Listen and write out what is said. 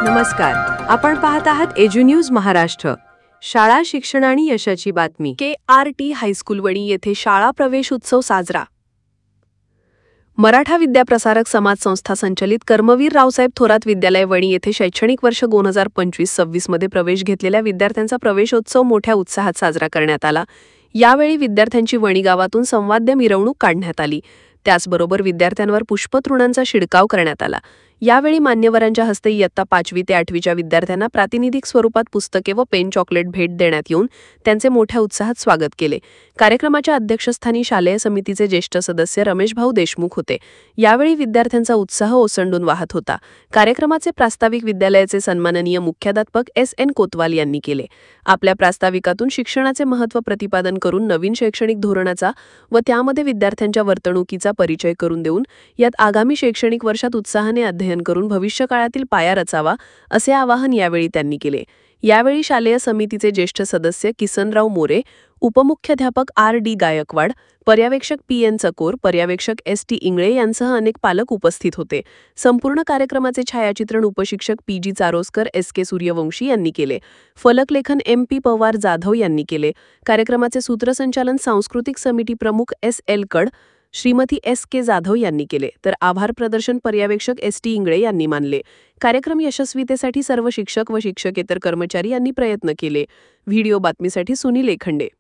नमस्कार. आपण पाहत आहात एज्यू न्यूज महाराष्ट्र. शाळा शिक्षण आणि यशाची बातमी. KRT हायस्कूल वणी येथे शाळा प्रवेश उत्सव साजरा. मराठा विद्याप्रसारक समाज संस्था संचलित कर्मवीर रावसाहेब थोरात विद्यालय वणी येथे शैक्षणिक वर्ष 2025-26 मध्ये प्रवेश घेतलेल्या विद्यार्थ्यांचा प्रवेशोत्सव मोठ्या उत्साहात साजरा करण्यात आला. यावेळी विद्यार्थ्यांची वणी गावातून संवाद्य मिरवणूक काढण्यात आली. त्याचबरोबर विद्यार्थ्यांवर पुष्पतृणांचा शिडकाव करण्यात आला. यावेळी मान्यवरांच्या हस्ते इयत्ता 5वी ते 8वीच्या विद्यार्थ्यांना प्रातिनिधिक स्वरूपात पुस्तके व पेन चॉकलेट भेट देण्यात येऊन त्यांचे मोठ्या उत्साहात स्वागत केले. कार्यक्रमाच्या अध्यक्षस्थानी शालेय समितीचे ज्येष्ठ सदस्य रमेशभाऊ देशमुख होते. यावेळी विद्यार्थ्यांचा उत्साह ओसंडून वाहत होता. कार्यक्रमाचे प्रास्ताविक विद्यालयाचे सन्माननीय मुख्याध्यापक SN कोतवाल यांनी केले. आपल्या प्रास्ताविकातून शिक्षणाचे महत्त्व प्रतिपादन करून नवीन शैक्षणिक धोरणाचा व त्यामध्ये विद्यार्थ्यांच्या वर्तणुकीचा परिचय करून देऊन यात आगामी शैक्षणिक वर्षात उत्साहाने अध्ययन करून भविष्यकाळातील पाया रचावा असे आवाहन यावेळी त्यांनी केले. यावेळी शालेय समितीचे ज्येष्ठ सदस्य किसनराव मोरे, उपमुख्याध्यापक RD गायकवाड, पर्यवेक्षक PN चकोर, पर्यवेक्षक ST इंगळे यांसह अनेक पालक उपस्थित होते. संपूर्ण कार्यक्रमाचे छायाचित्रण उपशिक्षक PG चारोस्कर SK सूर्यवंशी यांनी केले. फलकलेखन MP पवार जाधव यांनी केले. कार्यक्रमाचे सूत्रसंचालन सांस्कृतिक समिती प्रमुख SL कड, श्रीमती SK जाधव यांनी केले. तर आभार प्रदर्शन पर्यवेक्षक ST इंगळे यांनी मानले. कार्यक्रम यशस्वीतेसाठी सर्व शिक्षक व शिक्षकेतर कर्मचारी यांनी प्रयत्न केले. व्हिडिओ बातमीसाठी सुनील एखंडे.